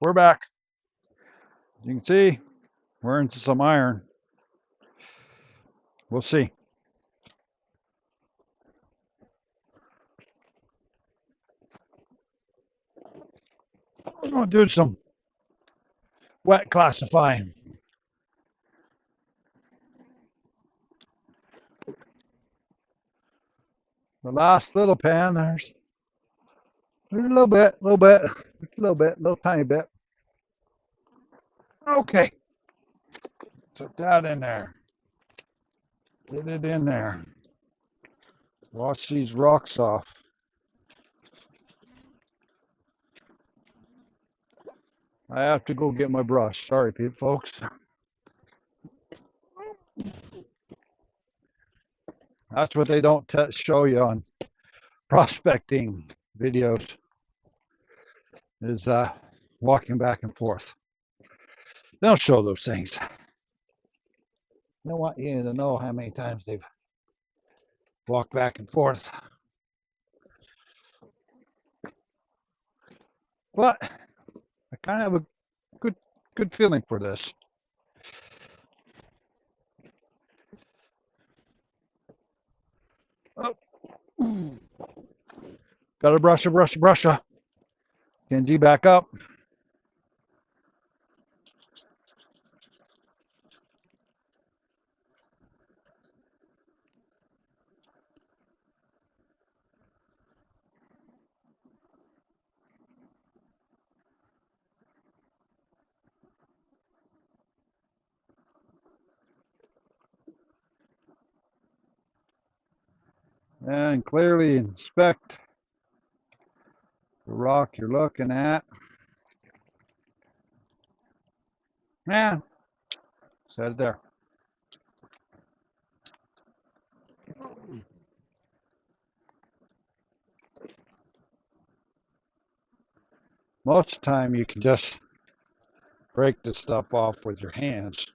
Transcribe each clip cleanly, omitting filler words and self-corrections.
We're back. As you can see, we're into some iron. We'll see. We're going to do some wet classifying. The last little pan, there's a little bit, little tiny bit. Okay, put that in there. Get it in there. Wash these rocks off. I have to go get my brush. Sorry, folks. That's what they don't show you on prospecting videos, is walking back and forth. They don't show those things. They want you to know how many times they've walked back and forth. But I kind of have a good feeling for this. Oh. Got a brush. Kenji, back up. And clearly inspect the rock you're looking at. Yeah, set it there. Most of the time you can just break this stuff off with your hands.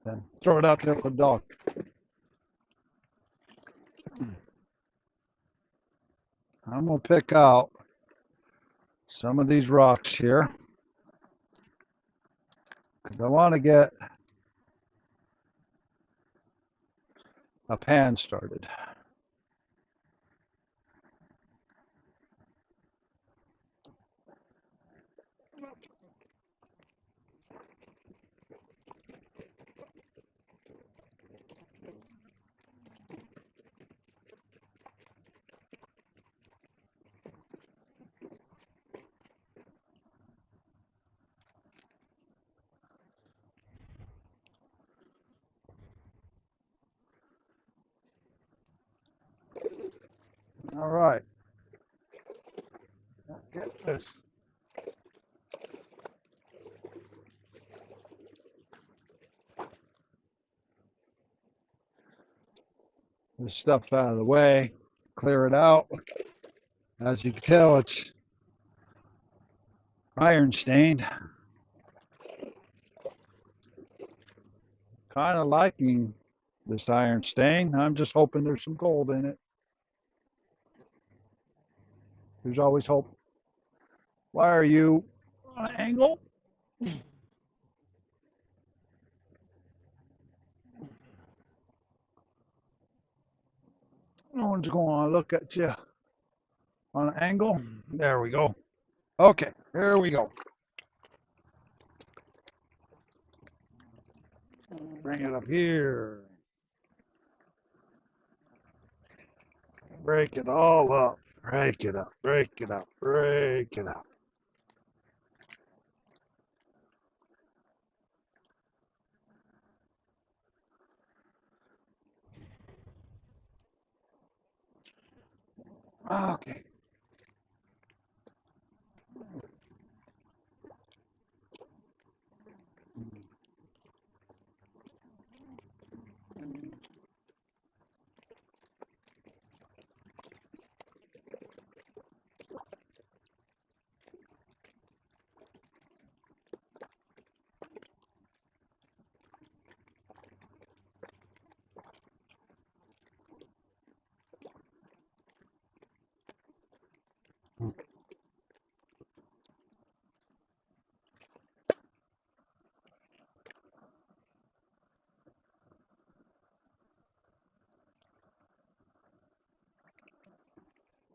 Then throw it out there for the dog. I'm going to pick out some of these rocks here because I want to get a pan started. All right. Get this. This stuff out of the way. Clear it out. As you can tell, it's iron stained. Kind of liking this iron stain. I'm just hoping there's some gold in it. There's always hope. Why are you on an angle? No one's going to look at you on an angle. There we go. Okay, there we go. Bring it up here. Break it all up. Break it up. Okay.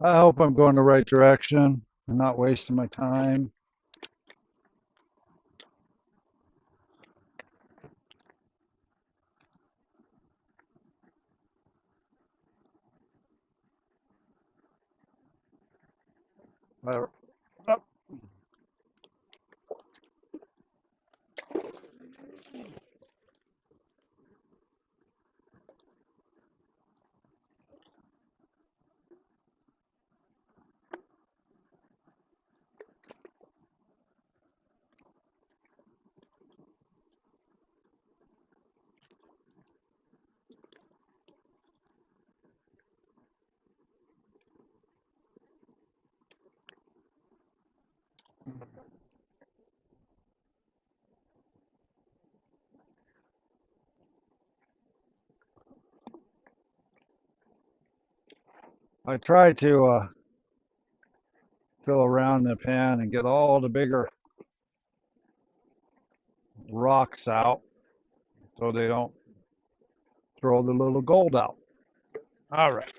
I hope I'm going the right direction and not wasting my time. I, I try to fill around the pan and get all the bigger rocks out so they don't throw the little gold out. All right.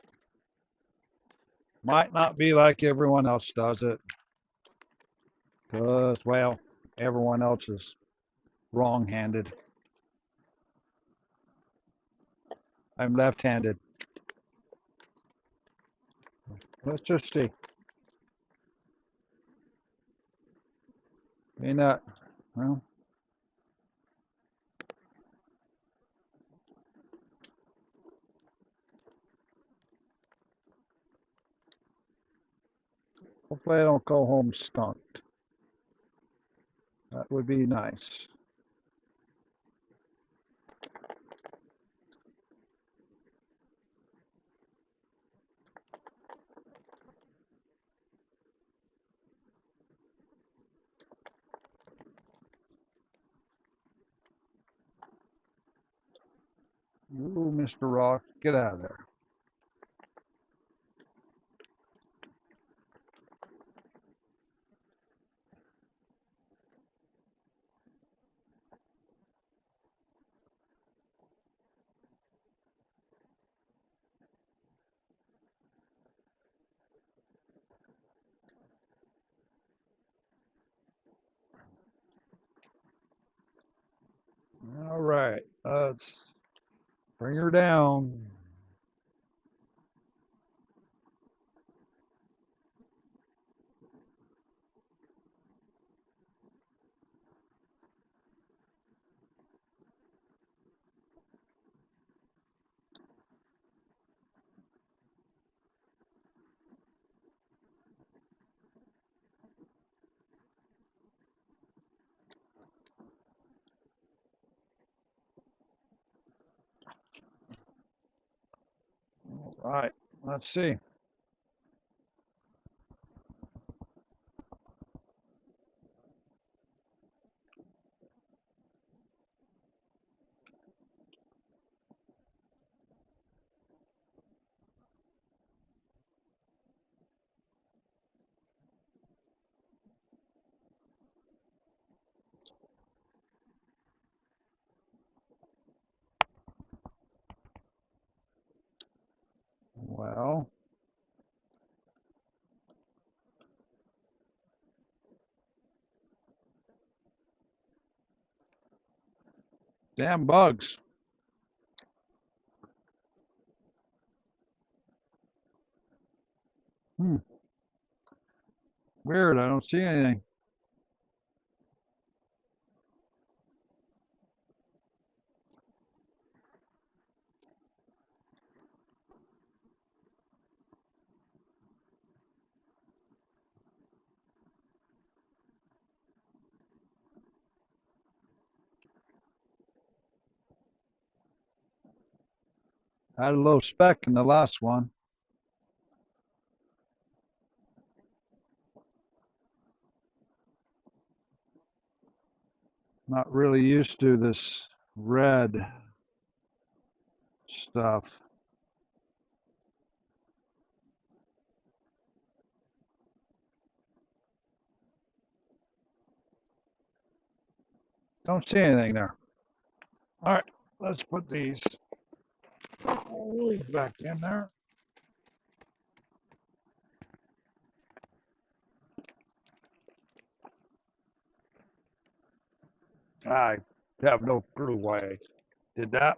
Might not be like everyone else does it because, well, everyone else is wrong-handed. I'm left-handed. Let's just see. Ain't that, well, hopefully I don't go home skunked. That would be nice. Ooh, Mr. Rock, get out of there. All right, let's bring her down. All right, let's see. Well, damn bugs. Hmm, weird, I don't see anything. I had a little speck in the last one. Not really used to this red stuff. Don't see anything there. All right, let's put these back in there. I have no clue why I did that.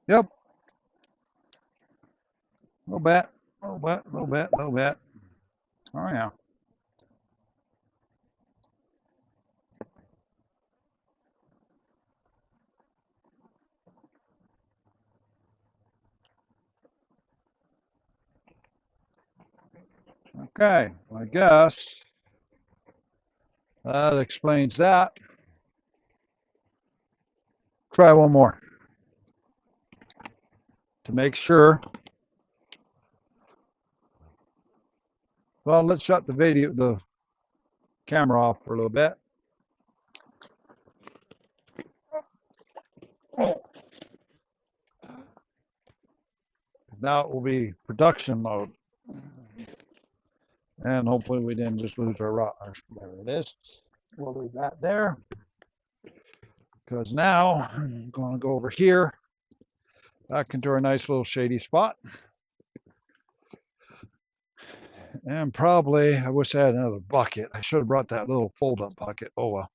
Yep, a little bit, a little bit, a little bit, a little bit. Oh yeah. Okay, I guess that explains that. Try one more to make sure. Well, let's shut the camera off for a little bit. Now it will be production mode. And hopefully we didn't just lose our rock. There it is. We'll leave that there. Because now I'm going to go over here, back into our nice little shady spot. And probably, I wish I had another bucket. I should have brought that little fold-up bucket. Oh well.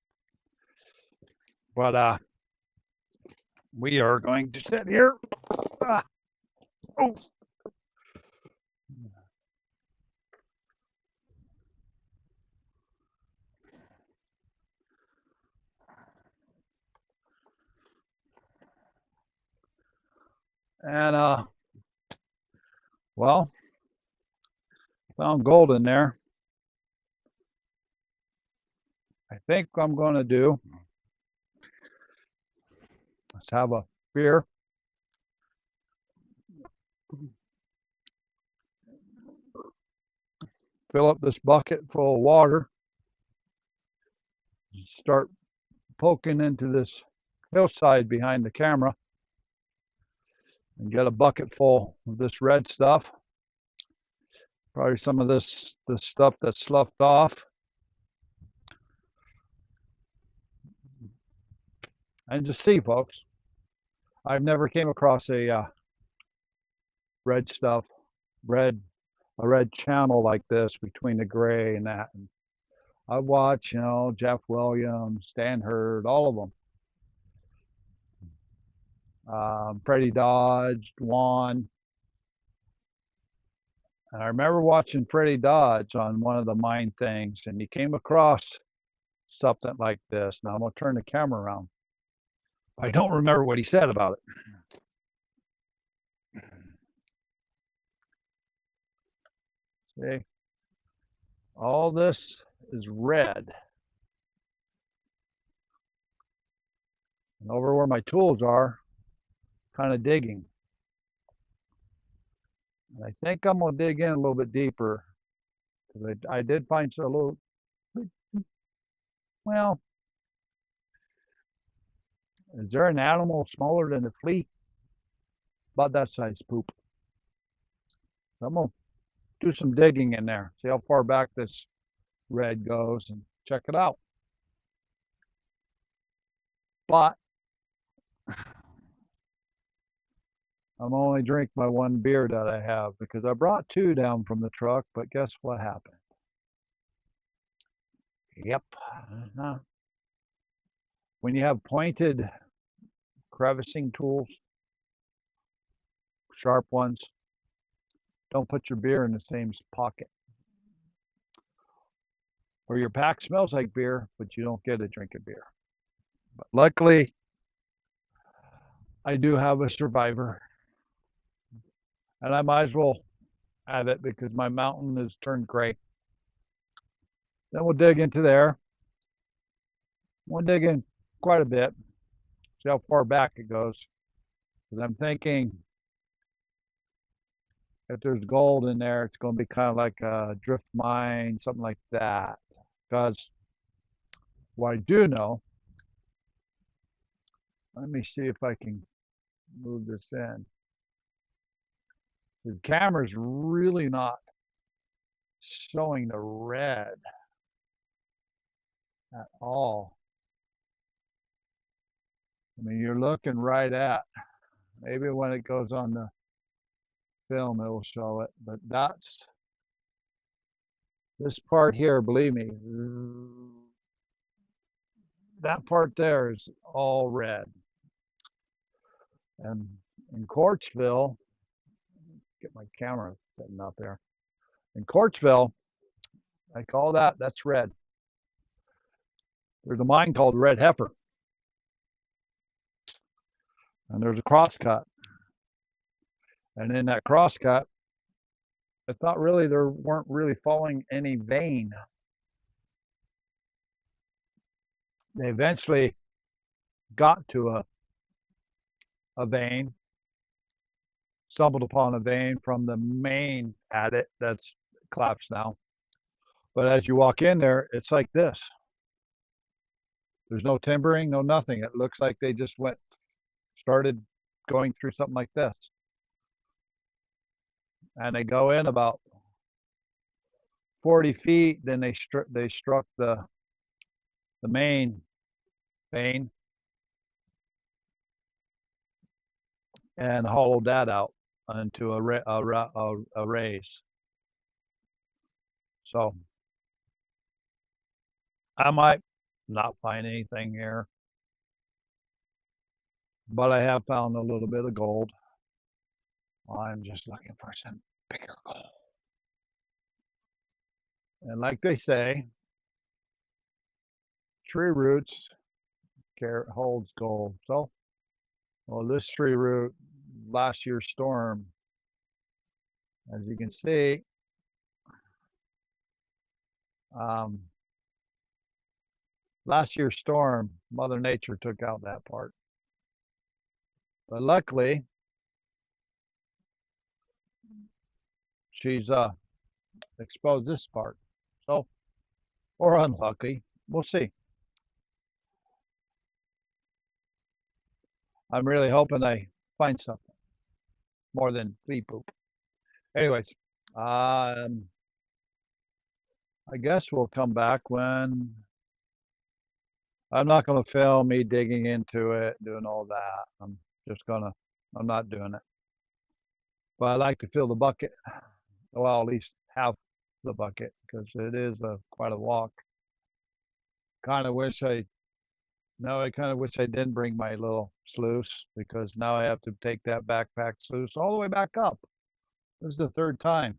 But we are going to sit here. Ah, oh. And well, found gold in there. I think I'm going to do. Let's have a beer. Fill up this bucket full of water. Start poking into this hillside behind the camera and get a bucket full of this red stuff. Probably some of this stuff that's sloughed off. And just see, folks. I've never came across a red stuff, a red channel like this between the gray and that. And I watch, Jeff Williams, Stan Hurd, all of them. Freddie Dodge, Juan. And I remember watching Freddie Dodge on one of the mine things, and he came across something like this. Now I'm going to turn the camera around. I don't remember what he said about it. See, all this is red. And over where my tools are, kind of digging. And I think I'm gonna dig in a little bit deeper because I did find a little, well, is there an animal smaller than a flea? About that size poop. So I'm gonna do some digging in there, see how far back this red goes and check it out. But I'm only drink my one beer that I have because I brought two down from the truck, but guess what happened? Yep. When you have pointed crevicing tools, sharp ones, don't put your beer in the same pocket. Or your pack smells like beer, but you don't get a drink of beer. But luckily, I do have a survivor. And I might as well have it because my mountain has turned gray. Then we'll dig into there. We'll dig in quite a bit, see how far back it goes. Because I'm thinking if there's gold in there, it's going to be kind of like a drift mine, something like that. Because what I do know, let me see if I can move this in. The camera's really not showing the red at all. I mean, you're looking right at, maybe when it goes on the film, it will show it, but that's this part here, believe me, that part there is all red. And in Quartzville, get my camera setting up there. In Quartzville, I call that's red. There's a mine called Red Heifer. And there's a crosscut. And in that crosscut, I thought really there weren't really following any vein. They eventually got to a vein, stumbled upon a vein from the main adit that's collapsed now. But as you walk in there, it's like this. There's no timbering, no nothing. It looks like they just started going through something like this. And they go in about 40 feet, then they struck the main vein and hollowed that out into a raise. So I might not find anything here, but I have found a little bit of gold. I'm just looking for some bigger gold. And like they say, tree roots holds gold. So, well, this tree root, last year's storm, as you can see, last year's storm, Mother Nature took out that part. But luckily, she's exposed this part. So, or unlucky, we'll see. I'm really hoping I find something more than flea poop. Anyways, I guess we'll come back when I'm not going to film me digging into it, doing all that. I'm not doing it. But I like to fill the bucket. Well, at least half the bucket because it is quite a walk. I kind of wish I didn't bring my little sluice because now I have to take that backpack sluice all the way back up. This is the third time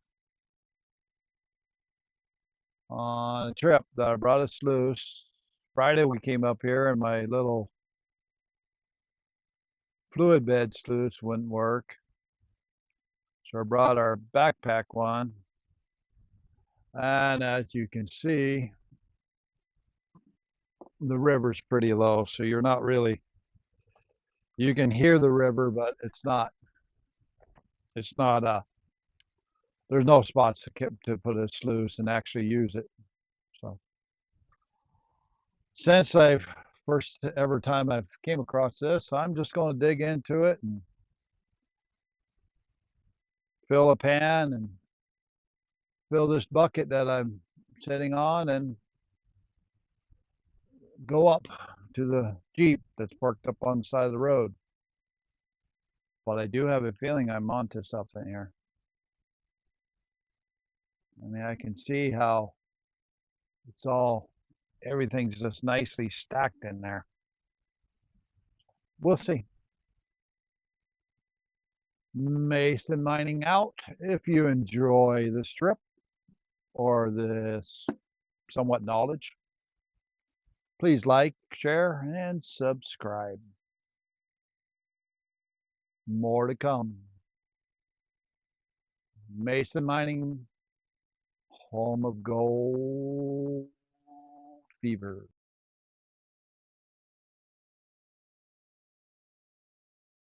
on a trip that I brought a sluice. Friday we came up here and my little fluid bed sluice wouldn't work. So I brought our backpack one. And as you can see, the river's pretty low, so you're not really You can hear the river, but it's not there's no spots to put a sluice and actually use it. So since I've first ever time I've came across this, I'm just going to dig into it and fill a pan and fill this bucket that I'm sitting on and go up to the Jeep that's parked up on the side of the road. But I do have a feeling I'm onto something here. I mean, I can see how it's all, everything's just nicely stacked in there. We'll see. Mason Mining out. If you enjoy the strip or this somewhat knowledge, please like, share, and subscribe. More to come. Mason Mining, home of gold fever.